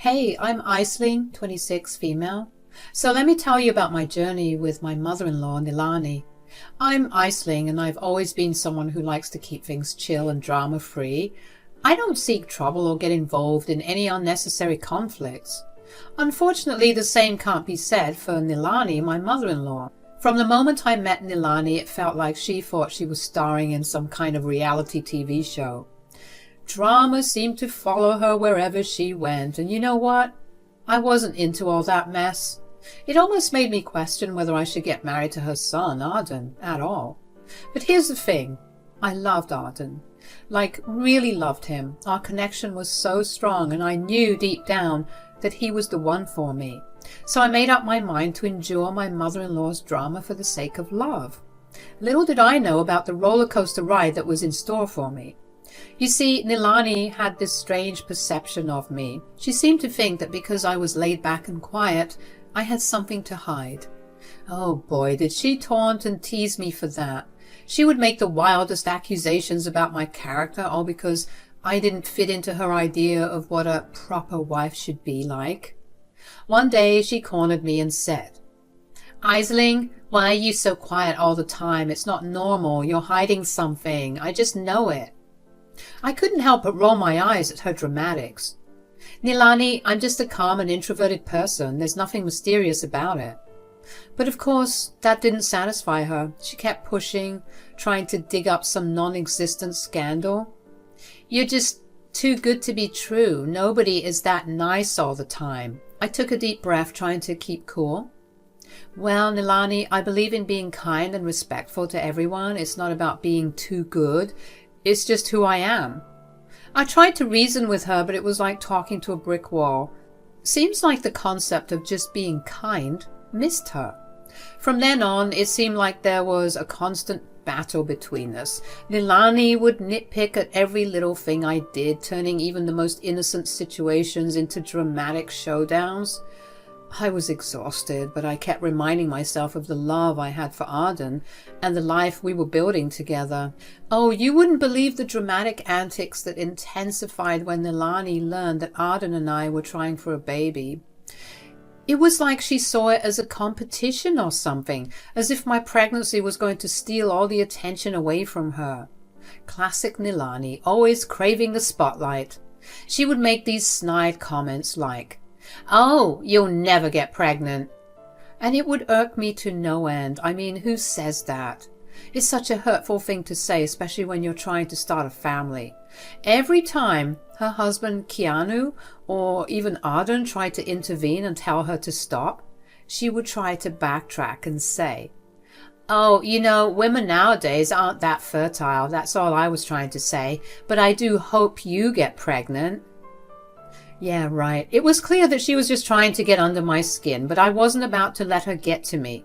Hey, I'm Aisling, 26, female. So let me tell you about my journey with my mother-in-law, Nilani. I'm Aisling, and I've always been someone who likes to keep things chill and drama-free. I don't seek trouble or get involved in any unnecessary conflicts. Unfortunately, the same can't be said for Nilani, my mother-in-law. From the moment I met Nilani, it felt like she thought she was starring in some kind of reality TV show. Drama seemed to follow her wherever she went, and you know what? I wasn't into all that mess. It almost made me question whether I should get married to her son, Arden, at all. But here's the thing. I loved Arden. Really loved him. Our connection was so strong, and I knew deep down that he was the one for me. So I made up my mind to endure my mother-in-law's drama for the sake of love. Little did I know about the roller coaster ride that was in store for me. You see, Nilani had this strange perception of me. She seemed to think that because I was laid back and quiet, I had something to hide. Oh boy, did she taunt and tease me for that. She would make the wildest accusations about my character, all because I didn't fit into her idea of what a proper wife should be like. One day she cornered me and said, "Aisling, why are you so quiet all the time? It's not normal. You're hiding something. I just know it." I couldn't help but roll my eyes at her dramatics. "Nilani, I'm just a calm and introverted person. There's nothing mysterious about it." But of course, that didn't satisfy her. She kept pushing, trying to dig up some non-existent scandal. "You're just too good to be true. Nobody is that nice all the time." I took a deep breath, trying to keep cool. "Well, Nilani, I believe in being kind and respectful to everyone. It's not about being too good. It's just who I am." I tried to reason with her, but it was like talking to a brick wall. Seems like the concept of just being kind missed her. From then on, it seemed like there was a constant battle between us. Nilani would nitpick at every little thing I did, turning even the most innocent situations into dramatic showdowns. I was exhausted, but I kept reminding myself of the love I had for Arden and the life we were building together. Oh, you wouldn't believe the dramatic antics that intensified when Nilani learned that Arden and I were trying for a baby. It was like she saw it as a competition or something, as if my pregnancy was going to steal all the attention away from her. Classic Nilani, always craving the spotlight. She would make these snide comments like, "Oh, you'll never get pregnant." And it would irk me to no end. I mean, who says that? It's such a hurtful thing to say, especially when you're trying to start a family. Every time her husband Keanu or even Arden tried to intervene and tell her to stop, she would try to backtrack and say, "Oh, women nowadays aren't that fertile. That's all I was trying to say. But I do hope you get pregnant." Yeah, right. It was clear that she was just trying to get under my skin, but I wasn't about to let her get to me.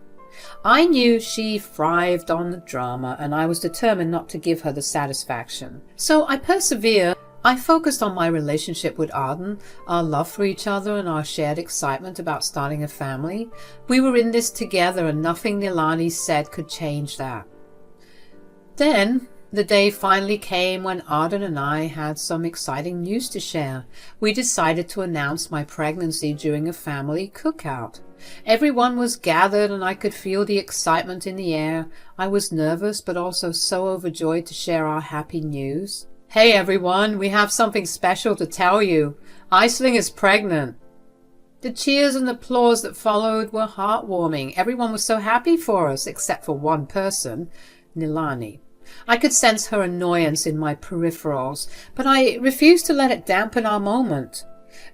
I knew she thrived on the drama, and I was determined not to give her the satisfaction. So I persevered. I focused on my relationship with Arden, our love for each other, and our shared excitement about starting a family. We were in this together, and nothing Nilani said could change that. Then the day finally came when Arden and I had some exciting news to share. We decided to announce my pregnancy during a family cookout. Everyone was gathered and I could feel the excitement in the air. I was nervous but also so overjoyed to share our happy news. "Hey everyone, we have something special to tell you. Aisling is pregnant." The cheers and applause that followed were heartwarming. Everyone was so happy for us, except for one person, Nilani. I could sense her annoyance in my peripherals, but I refused to let it dampen our moment.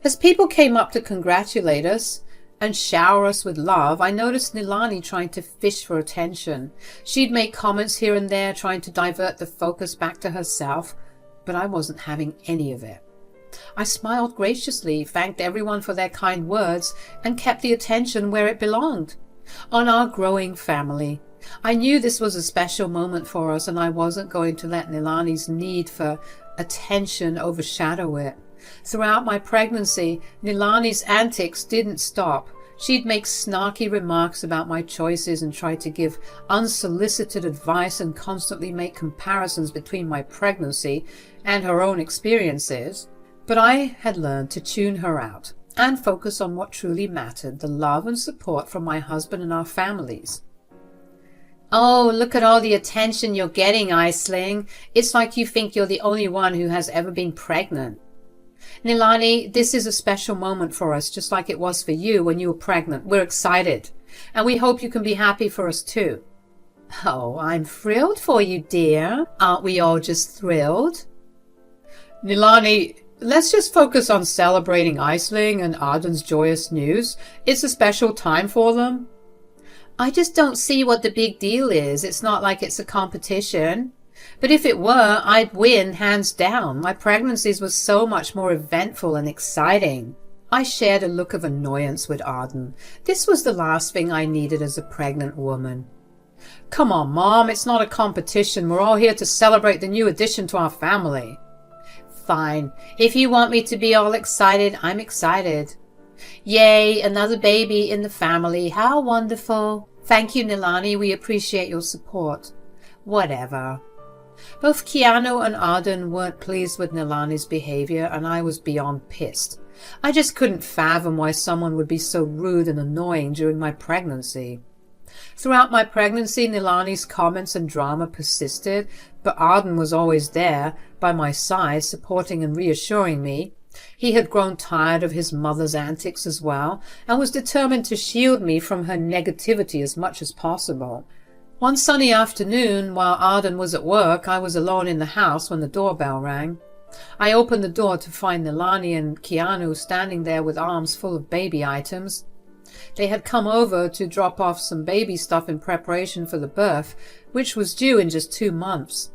As people came up to congratulate us and shower us with love, I noticed Nilani trying to fish for attention. She'd make comments here and there, trying to divert the focus back to herself, but I wasn't having any of it. I smiled graciously, thanked everyone for their kind words, and kept the attention where it belonged, on our growing family. I knew this was a special moment for us, and I wasn't going to let Nilani's need for attention overshadow it. Throughout my pregnancy, Nilani's antics didn't stop. She'd make snarky remarks about my choices and try to give unsolicited advice and constantly make comparisons between my pregnancy and her own experiences. But I had learned to tune her out. and focus on what truly mattered, the love and support from my husband and our families. Oh, look at all the attention you're getting, Aisling. It's like you think you're the only one who has ever been pregnant. Nilani, this is a special moment for us, just like it was for you when you were pregnant. We're excited, and we hope you can be happy for us too. Oh, I'm thrilled for you, dear. Aren't we all just thrilled? Nilani, let's just focus on celebrating Aisling and Arden's joyous news. It's a special time for them. I just don't see what the big deal is. It's not like it's a competition. But if it were, I'd win hands down. My pregnancies were so much more eventful and exciting. I shared a look of annoyance with Arden. This was the last thing I needed as a pregnant woman. Come on, Mom, it's not a competition. We're all here to celebrate the new addition to our family. Fine. If you want me to be all excited, I'm excited. Yay, another baby in the family. How wonderful. Thank you, Nilani. We appreciate your support. Whatever. Both Keanu and Arden weren't pleased with Nilani's behavior, and I was beyond pissed. I just couldn't fathom why someone would be so rude and annoying during my pregnancy. Throughout my pregnancy, Nilani's comments and drama persisted, but Arden was always there, by my side, supporting and reassuring me. He had grown tired of his mother's antics as well, and was determined to shield me from her negativity as much as possible. One sunny afternoon, while Arden was at work, I was alone in the house when the doorbell rang. I opened the door to find Nilani and Keanu standing there with arms full of baby items. They had come over to drop off some baby stuff in preparation for the birth, which was due in just 2 months.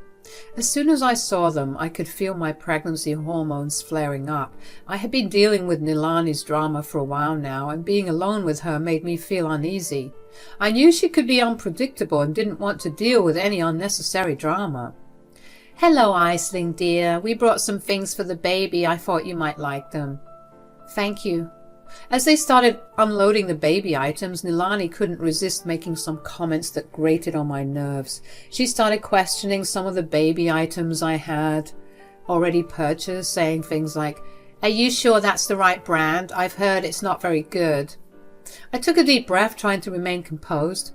As soon as I saw them, I could feel my pregnancy hormones flaring up. I had been dealing with Nilani's drama for a while now, and being alone with her made me feel uneasy. I knew she could be unpredictable and didn't want to deal with any unnecessary drama. Hello, Aisling, dear. We brought some things for the baby. I thought you might like them. Thank you. As they started unloading the baby items, Nilani couldn't resist making some comments that grated on my nerves. She started questioning some of the baby items I had already purchased, saying things like, "Are you sure that's the right brand? I've heard it's not very good." I took a deep breath, trying to remain composed.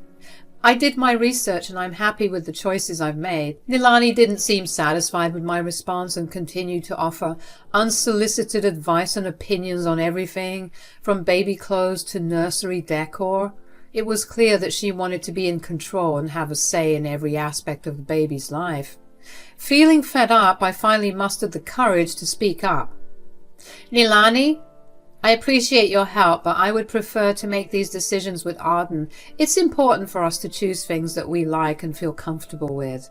I did my research and I'm happy with the choices I've made. Nilani didn't seem satisfied with my response and continued to offer unsolicited advice and opinions on everything, from baby clothes to nursery decor. It was clear that she wanted to be in control and have a say in every aspect of the baby's life. Feeling fed up, I finally mustered the courage to speak up. Nilani, I appreciate your help, but I would prefer to make these decisions with Arden. It's important for us to choose things that we like and feel comfortable with.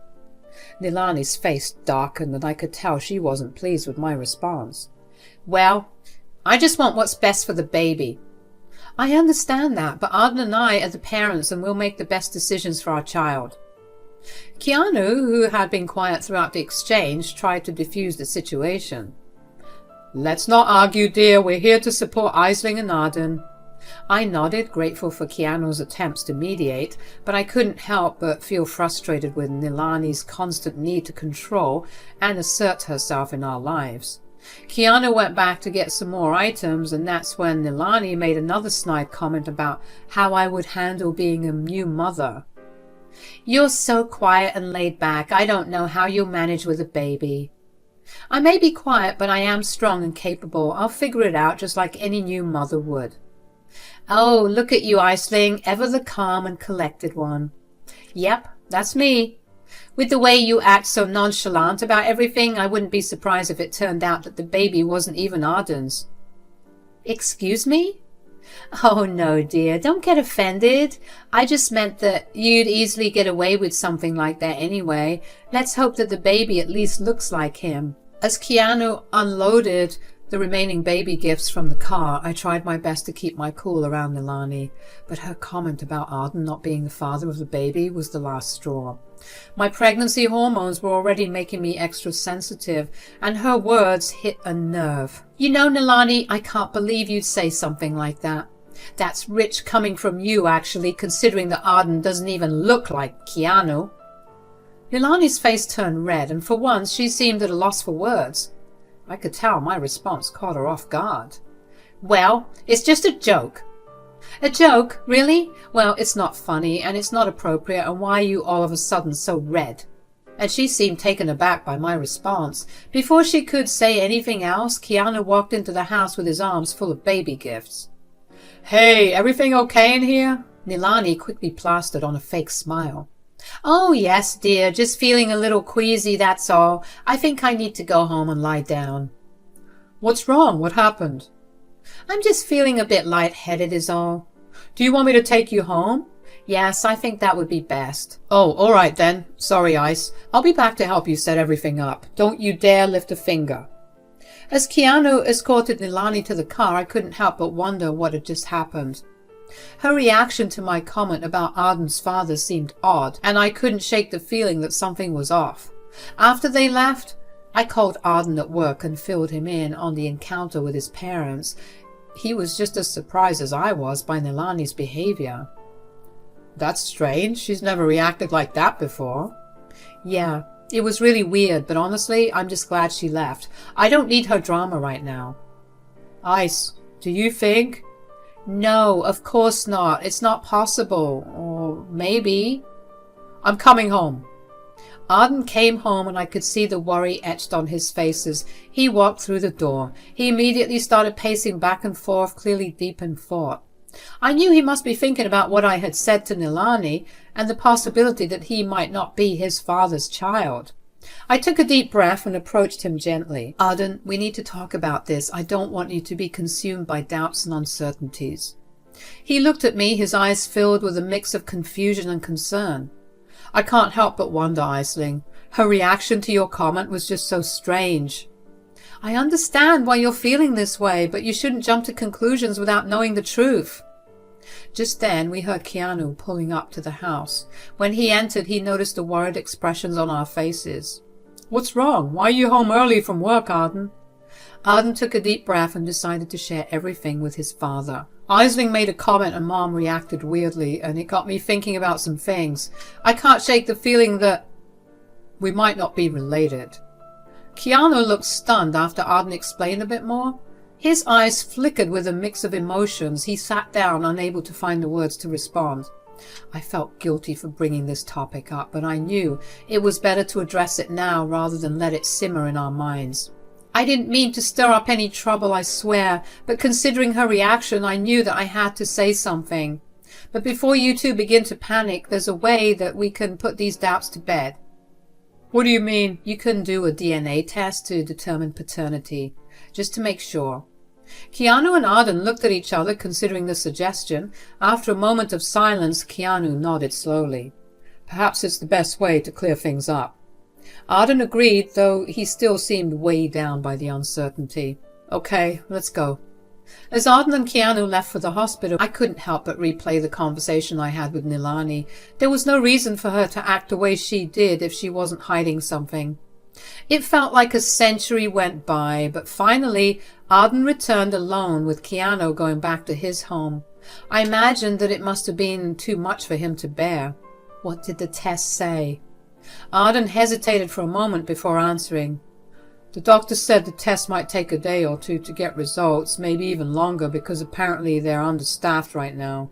Nilani's face darkened, and I could tell she wasn't pleased with my response. Well, I just want what's best for the baby. I understand that, but Arden and I are the parents, and we'll make the best decisions for our child. Keanu, who had been quiet throughout the exchange, tried to defuse the situation. Let's not argue, dear. We're here to support Aisling and Arden. I nodded, grateful for Keanu's attempts to mediate, but I couldn't help but feel frustrated with Nilani's constant need to control and assert herself in our lives. Keanu went back to get some more items, and that's when Nilani made another snide comment about how I would handle being a new mother. You're so quiet and laid back. I don't know how you'll manage with a baby. I may be quiet, but I am strong and capable. I'll figure it out just like any new mother would. Oh, look at you, Aisling, ever the calm and collected one. Yep, that's me. With the way you act so nonchalant about everything, I wouldn't be surprised if it turned out that the baby wasn't even Arden's. Excuse me? Oh, no, dear, don't get offended. I just meant that you'd easily get away with something like that anyway. Let's hope that the baby at least looks like him. As Keanu unloaded the remaining baby gifts from the car, I tried my best to keep my cool around Nilani, but her comment about Arden not being the father of the baby was the last straw. My pregnancy hormones were already making me extra sensitive, and her words hit a nerve. You know, Nilani, I can't believe you'd say something like that. That's rich coming from you, actually, considering that Arden doesn't even look like Keanu. Nilani's face turned red, and for once she seemed at a loss for words. I could tell my response caught her off guard. Well, it's just a joke. A joke? Really? Well, it's not funny, and it's not appropriate, and why are you all of a sudden so red? And she seemed taken aback by my response. Before she could say anything else, Keanu walked into the house with his arms full of baby gifts. Hey, everything okay in here? Nilani quickly plastered on a fake smile. Oh, yes, dear, just feeling a little queasy, that's all. I think I need to go home and lie down. What's wrong? What happened? I'm just feeling a bit lightheaded is all. Do you want me to take you home? Yes, I think that would be best. Oh, all right then. Sorry, Ice. I'll be back to help you set everything up. Don't you dare lift a finger. As Keanu escorted Nilani to the car, I couldn't help but wonder what had just happened. Her reaction to my comment about Arden's father seemed odd, and I couldn't shake the feeling that something was off. After they left, I called Arden at work and filled him in on the encounter with his parents. He was just as surprised as I was by Nilani's behavior. That's strange. She's never reacted like that before. Yeah, it was really weird, but honestly, I'm just glad she left. I don't need her drama right now. Ice, do you think? No, of course not. It's not possible. Or maybe. I'm coming home. Arden came home and I could see the worry etched on his face as he walked through the door. He immediately started pacing back and forth, clearly deep in thought. I knew he must be thinking about what I had said to Nilani and the possibility that he might not be his father's child. I took a deep breath and approached him gently. Arden, we need to talk about this. I don't want you to be consumed by doubts and uncertainties. He looked at me, his eyes filled with a mix of confusion and concern. I can't help but wonder, Aisling. Her reaction to your comment was just so strange. I understand why you're feeling this way, but you shouldn't jump to conclusions without knowing the truth. Just then we heard Keanu pulling up to the house. When he entered, he noticed the worried expressions on our faces. What's wrong? Why are you home early from work, Arden? Arden took a deep breath and decided to share everything with his father. Aisling made a comment and Mom reacted weirdly, and it got me thinking about some things. I can't shake the feeling that we might not be related. Keanu looked stunned after Arden explained a bit more. His eyes flickered with a mix of emotions. He sat down, unable to find the words to respond. I felt guilty for bringing this topic up, but I knew it was better to address it now rather than let it simmer in our minds. I didn't mean to stir up any trouble, I swear, but considering her reaction, I knew that I had to say something. But before you two begin to panic, there's a way that we can put these doubts to bed. What do you mean? You can do a DNA test to determine paternity, just to make sure. Keanu and Arden looked at each other, considering the suggestion. After a moment of silence, Keanu nodded slowly. Perhaps it's the best way to clear things up. Arden agreed, though he still seemed weighed down by the uncertainty. Okay, let's go. As Arden and Keanu left for the hospital, I couldn't help but replay the conversation I had with Nilani. There was no reason for her to act the way she did if she wasn't hiding something. It felt like a century went by, but finally Arden returned alone with Keanu going back to his home. I imagined that it must have been too much for him to bear. What did the test say? Arden hesitated for a moment before answering. The doctor said the test might take a day or two to get results, maybe even longer, because apparently they're understaffed right now.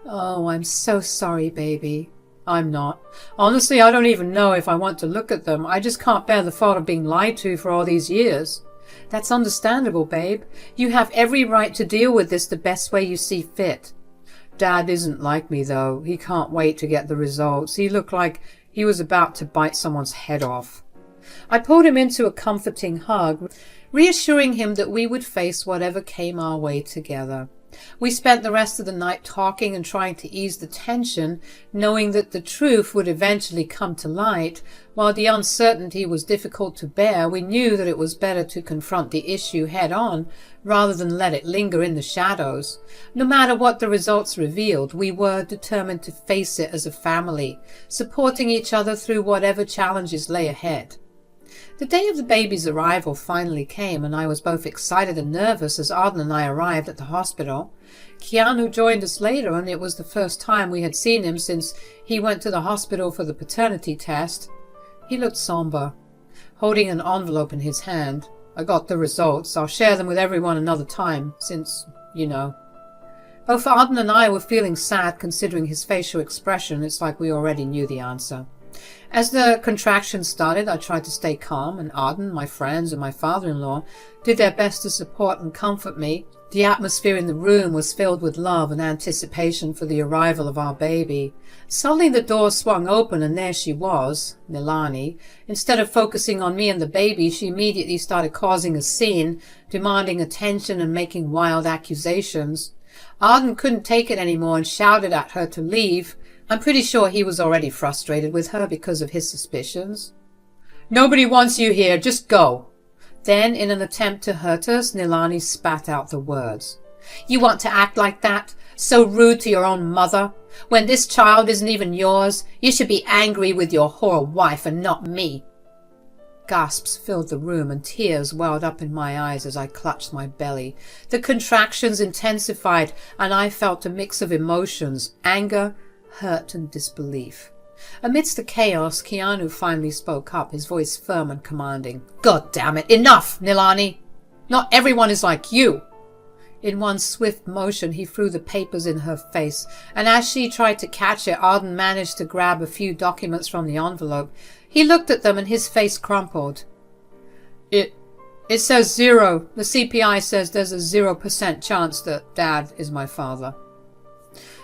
Oh, I'm so sorry, baby. I'm not. Honestly, I don't even know if I want to look at them. I just can't bear the thought of being lied to for all these years. That's understandable, babe. You have every right to deal with this the best way you see fit. Dad isn't like me, though. He can't wait to get the results. He looked like he was about to bite someone's head off. I pulled him into a comforting hug, reassuring him that we would face whatever came our way together. We spent the rest of the night talking and trying to ease the tension, knowing that the truth would eventually come to light. While the uncertainty was difficult to bear, we knew that it was better to confront the issue head-on rather than let it linger in the shadows. No matter what the results revealed, we were determined to face it as a family, supporting each other through whatever challenges lay ahead. The day of the baby's arrival finally came, and I was both excited and nervous as Arden and I arrived at the hospital. Keanu joined us later, and it was the first time we had seen him since he went to the hospital for the paternity test. He looked somber, holding an envelope in his hand. I got the results. I'll share them with everyone another time, since, you know. Both Arden and I were feeling sad considering his facial expression. It's like we already knew the answer. As the contractions started, I tried to stay calm, and Arden, my friends, and my father-in-law did their best to support and comfort me. The atmosphere in the room was filled with love and anticipation for the arrival of our baby. Suddenly the door swung open, and there she was, Nilani. Instead of focusing on me and the baby, she immediately started causing a scene, demanding attention and making wild accusations. Arden couldn't take it anymore and shouted at her to leave. I'm pretty sure he was already frustrated with her because of his suspicions. "Nobody wants you here, just go." Then, in an attempt to hurt us, Nilani spat out the words. "You want to act like that? So rude to your own mother? When this child isn't even yours, you should be angry with your whore wife and not me." Gasps filled the room and tears welled up in my eyes as I clutched my belly. The contractions intensified and I felt a mix of emotions, anger, hurt and disbelief. Amidst the chaos, Keanu finally spoke up, his voice firm and commanding. "God damn it, enough, Nilani! Not everyone is like you!" In one swift motion, he threw the papers in her face, and as she tried to catch it, Arden managed to grab a few documents from the envelope. He looked at them and his face crumpled. It says 0. The CPI says there's a 0% chance that Dad is my father."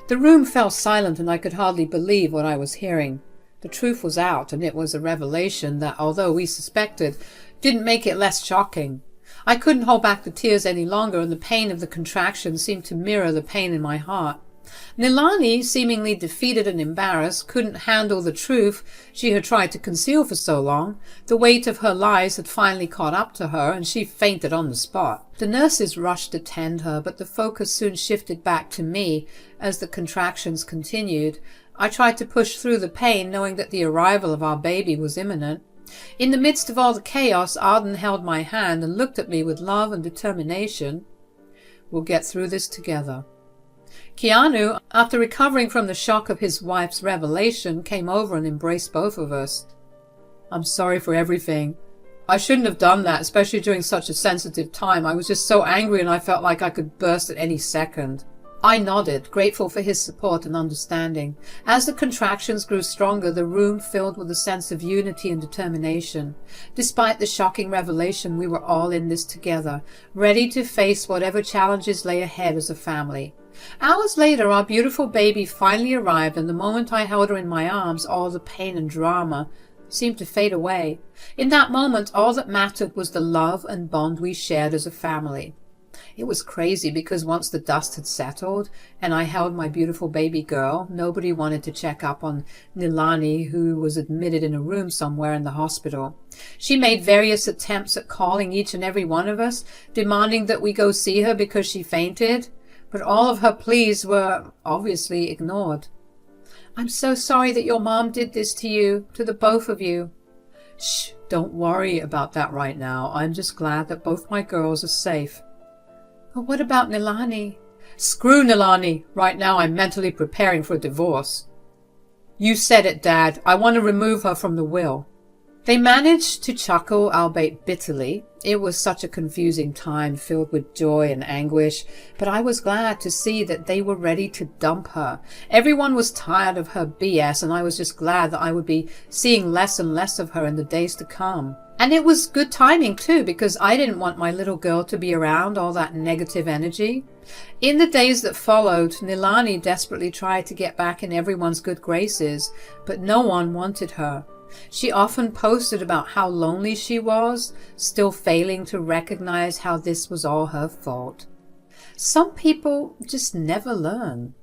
The room fell silent and I could hardly believe what I was hearing. The truth was out, and it was a revelation that, although we suspected, didn't make it less shocking. I couldn't hold back the tears any longer, and the pain of the contraction seemed to mirror the pain in my heart. Nilani, seemingly defeated and embarrassed, couldn't handle the truth she had tried to conceal for so long. The weight of her lies had finally caught up to her, and she fainted on the spot. The nurses rushed to tend her, but the focus soon shifted back to me as the contractions continued. I tried to push through the pain, knowing that the arrival of our baby was imminent. In the midst of all the chaos, Arden held my hand and looked at me with love and determination. "We'll get through this together." Keanu, after recovering from the shock of his wife's revelation, came over and embraced both of us. "I'm sorry for everything. I shouldn't have done that, especially during such a sensitive time. I was just so angry and I felt like I could burst at any second." I nodded, grateful for his support and understanding. As the contractions grew stronger, the room filled with a sense of unity and determination. Despite the shocking revelation, we were all in this together, ready to face whatever challenges lay ahead as a family. Hours later, our beautiful baby finally arrived, and the moment I held her in my arms, all the pain and drama seemed to fade away. In that moment, all that mattered was the love and bond we shared as a family. It was crazy because once the dust had settled and I held my beautiful baby girl, nobody wanted to check up on Nilani, who was admitted in a room somewhere in the hospital. She made various attempts at calling each and every one of us, demanding that we go see her because she fainted, but all of her pleas were obviously ignored. "I'm so sorry that your mom did this to you, to the both of you." "Shh, don't worry about that right now. I'm just glad that both my girls are safe." "But what about Nilani?" "Screw Nilani. Right now I'm mentally preparing for a divorce." "You said it, Dad. I want to remove her from the will." They managed to chuckle, albeit bitterly. It was such a confusing time, filled with joy and anguish, but I was glad to see that they were ready to dump her. Everyone was tired of her BS, and I was just glad that I would be seeing less and less of her in the days to come. And it was good timing too, because I didn't want my little girl to be around all that negative energy. In the days that followed, Nilani desperately tried to get back in everyone's good graces, but no one wanted her. She often posted about how lonely she was, still failing to recognize how this was all her fault. Some people just never learn.